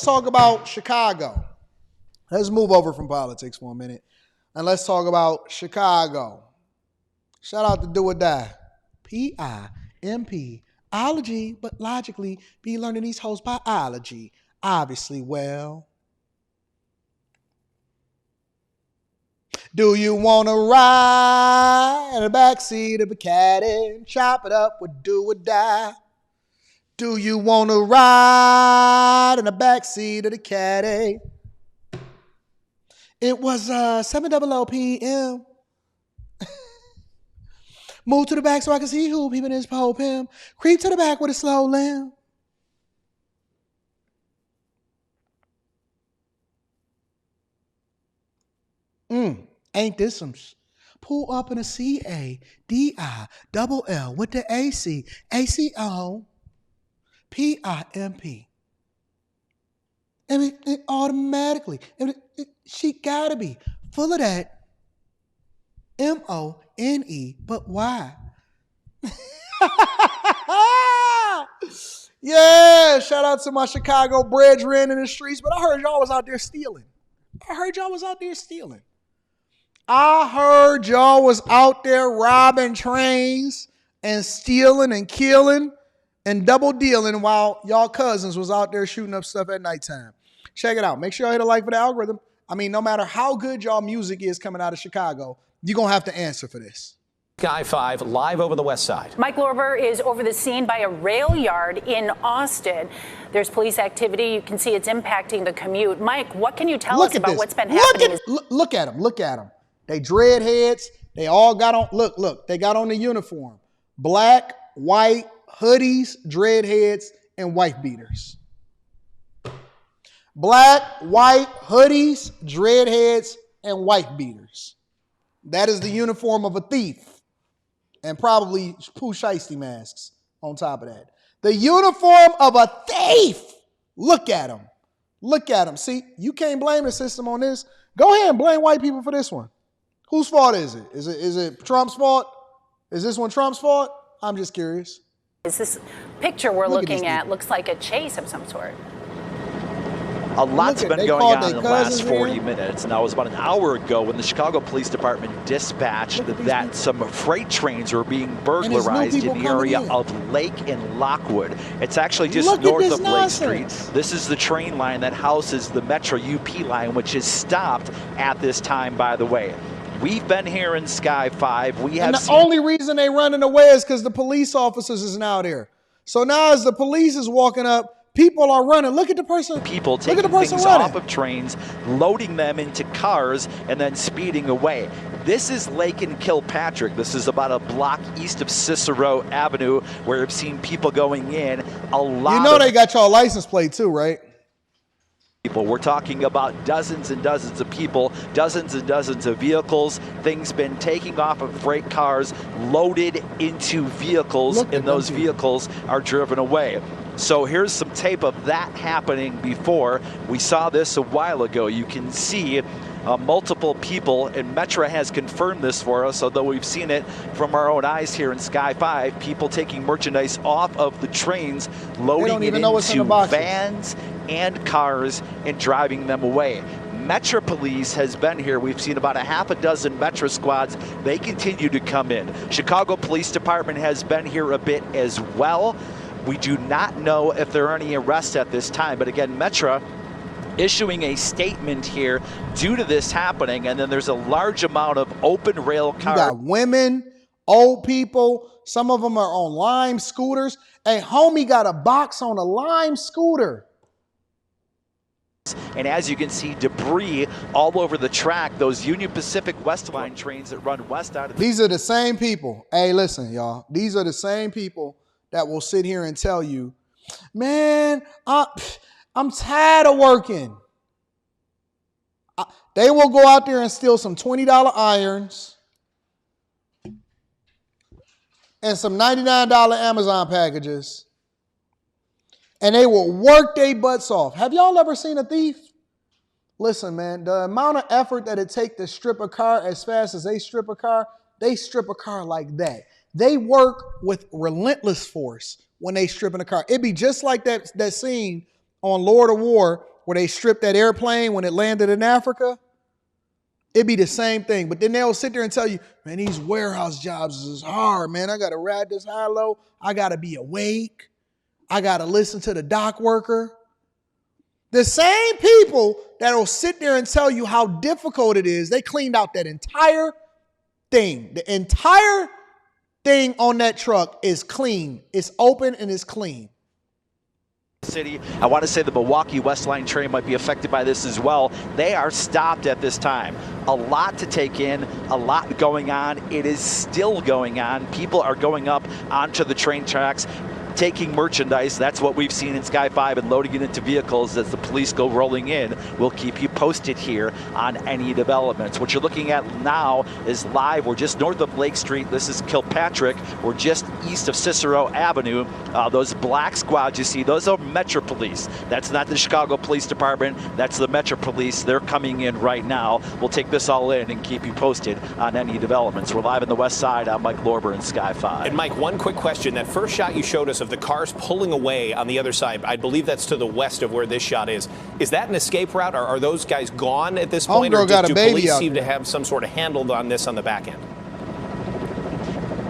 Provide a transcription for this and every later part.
let's talk about Chicago. Let's move over from politics for a minute. And let's talk about Chicago. Shout out to Do or Die. P-I-M-P. Ology, but logically be learning these hoes biology. Obviously, well. Do you want to ride in the backseat of a caddy and chop it up with Do or Die? Do you want to ride in the backseat of the caddy? It was 7:00 p.m. Move to the back so I can see who peeping his pole pimp. Creep to the back with a slow limb. Ain't this some pull up in a C-A-D-I-double-L with the A-C. A-C-O-P-I-M-P. And it automatically, she gotta be full of that M-O-N-E, but why? Yeah, shout out to my Chicago brethren in the streets, but I heard y'all was out there stealing. I heard y'all was out there robbing trains and stealing and killing and double dealing while y'all cousins was out there shooting up stuff at nighttime. Check it out. Make sure y'all hit a like for the algorithm. I mean, no matter how good y'all music is coming out of Chicago, you're going to have to answer for this. Sky 5 live over the west side. Mike Lorber is over the scene by a rail yard in Austin. There's police activity. You can see it's impacting the commute. Mike, what can you tell us about what's been happening? Look at them. They dreadheads. They all got on, look, they got on the uniform. Black, white, hoodies, dreadheads, and wife beaters. Black, white, hoodies, dreadheads, and wife beaters. That is the uniform of a thief. And probably Pooh Shiesty masks on top of that. The uniform of a thief. Look at him. See, you can't blame the system on this. Go ahead and blame white people for this one. Whose fault is it? Is it Trump's fault? Is this one Trump's fault? I'm just curious. Is this picture we're looking at looks like a chase of some sort? A lot's been going on in the last 40 minutes. Now, it was about an hour ago when the Chicago Police Department dispatched that some freight trains were being burglarized in the area of Lake and Lockwood. It's actually just north of Lake Street. This is the train line that houses the Metro UP line, which is stopped at this time, by the way. We've been here in Sky 5. We have seen... only reason they running away is because the police officers is now there. So now as the police is walking up, people are running. Look at the person. People taking things off of trains, loading them into cars, and then speeding away. This is Lake and Kilpatrick. This is about a block east of Cicero Avenue, where I've seen people going in. A lot. You know they got y'all license plate too, right? People. We're talking about dozens and dozens of people, dozens and dozens of vehicles. Things been taking off of freight cars, loaded into vehicles, and those vehicles are driven away. So here's some tape of that happening before. We saw this a while ago. You can see multiple people, and Metro has confirmed this for us, although we've seen it from our own eyes here in Sky 5, people taking merchandise off of the trains, loading it into vans and cars and driving them away. Metro Police has been here. We've seen about a half a dozen Metro squads. They continue to come in. Chicago Police Department has been here a bit as well. We do not know if there are any arrests at this time, but again, Metro issuing a statement here due to this happening, and then there's a large amount of open rail cars. You got women, old people, some of them are on Lime scooters. A homie got a box on a Lime scooter. And as you can see, debris all over the track. Those Union Pacific West Line trains that run west out of These are the same people. Hey, listen, y'all. These are the same people that will sit here and tell you, man, I'm tired of working. They will go out there and steal some $20 irons and some $99 Amazon packages, and they will work their butts off. Have y'all ever seen a thief? Listen, man, the amount of effort that it takes to strip a car as fast as they strip a car like that. They work with relentless force when they strip in a car. It'd be just like that scene on Lord of War where they stripped that airplane when it landed in Africa, it'd be the same thing. But then they'll sit there and tell you, man, these warehouse jobs is hard, man. I got to ride this high-low. I got to be awake. I got to listen to the dock worker. The same people that'll sit there and tell you how difficult it is, they cleaned out that entire thing. The entire thing on that truck is clean. It's open and it's clean. City. I want to say the Milwaukee West Line train might be affected by this as well. They are stopped at this time. A lot to take in, a lot going on. It is still going on. People are going up onto the train tracks, taking merchandise. That's what we've seen in Sky 5 and loading it into vehicles as the police go rolling in. We'll keep you posted here on any developments. What you're looking at now is live. We're just north of Lake Street. This is Kilpatrick. We're just east of Cicero Avenue. Those black squads you see, those are Metro Police. That's not the Chicago Police Department. That's the Metro Police. They're coming in right now. We'll take this all in and keep you posted on any developments. We're live on the west side. I'm Mike Lorber in Sky 5. And Mike, one quick question. That first shot you showed us of the cars pulling away on the other side, I believe that's to the west of where this shot is. Is that an escape route? Are those guys gone at this point? Or do police seem to have some sort of handle on this on the back end?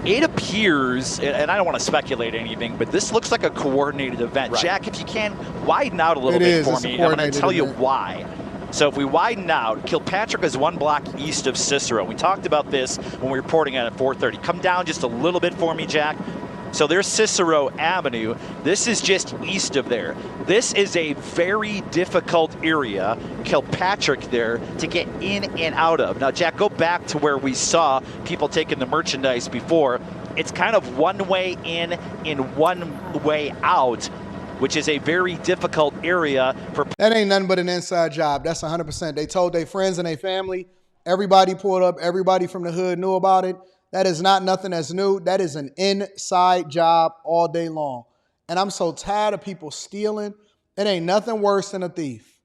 It appears, and I don't want to speculate anything, but this looks like a coordinated event. Right. Jack, if you can, widen out a little bit for me. I'm going to tell you why. So if we widen out, Kilpatrick is one block east of Cicero. We talked about this when we were reporting on at 4:30. Come down just a little bit for me, Jack. So there's Cicero Avenue. This is just east of there. This is a very difficult area, Kilpatrick there, to get in and out of. Now, Jack, go back to where we saw people taking the merchandise before. It's kind of one way in and one way out, which is a very difficult area for. That ain't nothing but an inside job. That's 100%. They told their friends and their family. Everybody pulled up. Everybody from the hood knew about it. That is not nothing that's new. That is an inside job all day long. And I'm so tired of people stealing. It ain't nothing worse than a thief.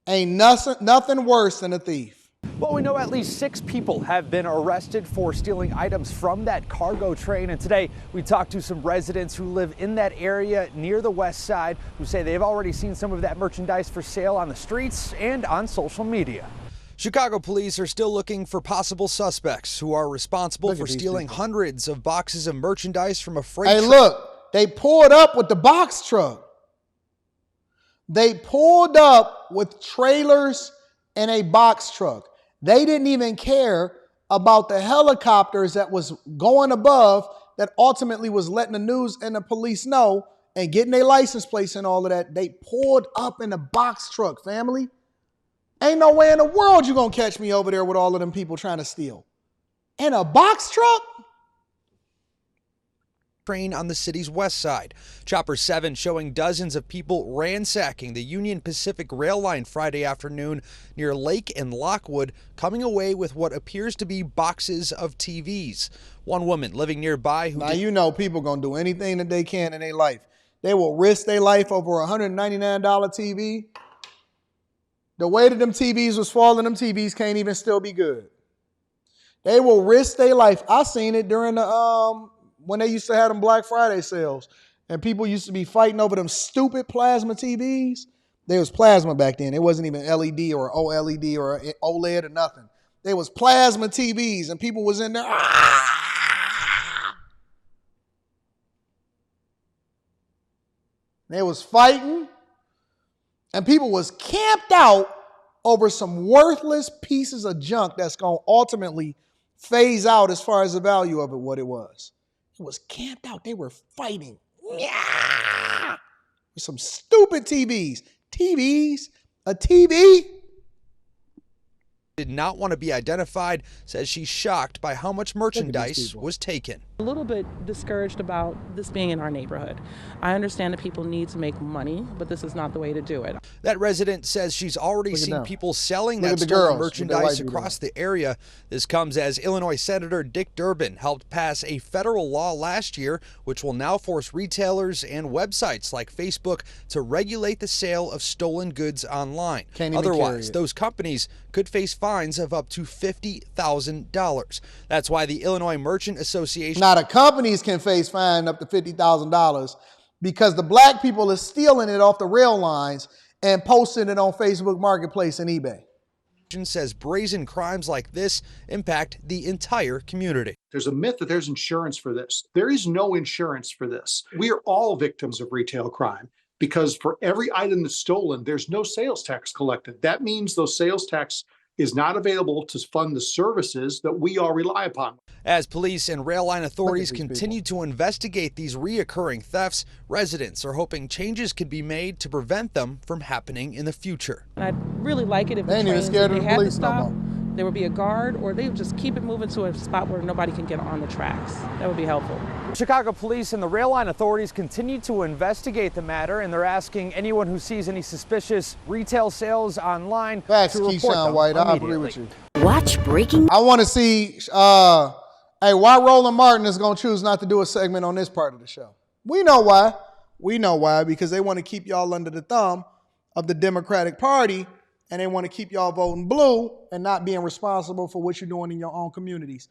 Ain't nothing worse than a thief. Well, we know at least 6 people have been arrested for stealing items from that cargo train. And today we talked to some residents who live in that area near the west side who say they've already seen some of that merchandise for sale on the streets and on social media. Chicago police are still looking for possible suspects who are responsible for stealing hundreds of boxes of merchandise from a freight truck. Hey, look, they pulled up with the box truck. They pulled up with trailers and a box truck. They didn't even care about the helicopters that was going above that ultimately was letting the news and the police know and getting their license plates and all of that. They pulled up in a box truck, family. Ain't no way in the world you gonna catch me over there with all of them people trying to steal. In a box truck? Train on the city's west side. Chopper 7 showing dozens of people ransacking the Union Pacific rail line Friday afternoon near Lake and Lockwood, coming away with what appears to be boxes of TVs. One woman living nearby who... Now, you know people gonna do anything that they can in their life. They will risk their life over a $199 TV. The way that them TVs was falling, them TVs can't even still be good. They will risk their life. I seen it during the when they used to have them Black Friday sales, and people used to be fighting over them stupid plasma TVs. There was plasma back then. It wasn't even LED or OLED or OLED or nothing. There was plasma TVs, and people was in there. They was fighting. And people was camped out over some worthless pieces of junk that's going to ultimately phase out as far as the value of it, what it was. It was camped out. They were fighting. Yeah! With some stupid TVs. TVs? A TV? Did not want to be identified, says she's shocked by how much merchandise was taken. A little bit discouraged about this being in our neighborhood. I understand that people need to make money, but this is not the way to do it. That resident says she's already seen people selling that stolen merchandise across the area. This comes as Illinois Senator Dick Durbin helped pass a federal law last year, which will now force retailers and websites like Facebook to regulate the sale of stolen goods online. Otherwise, those companies could face fines of up to $50,000. That's why the Illinois Merchant Association... Now, the companies can face fine up to $50,000 because the black people are stealing it off the rail lines and posting it on Facebook Marketplace and eBay. Says brazen crimes like this impact the entire community. There's a myth that there's insurance for this. There is no insurance for this. We are all victims of retail crime because for every item that's stolen, there's no sales tax collected. That means those sales tax is not available to fund the services that we all rely upon. As police and rail line authorities continue to investigate these reoccurring thefts, residents are hoping changes could be made to prevent them from happening in the future. And I'd really like it if the trains, if they had to stop, there would be a guard, or they would just keep it moving to a spot where nobody can get on the tracks. That would be helpful. Chicago police and the rail line authorities continue to investigate the matter, and they're asking anyone who sees any suspicious retail sales online to report them White. I immediately. agree with you. Watch breaking. I want to see, hey, why Roland Martin is going to choose not to do a segment on this part of the show. We know why. We know why, because they want to keep y'all under the thumb of the Democratic Party, and they want to keep y'all voting blue and not being responsible for what you're doing in your own communities.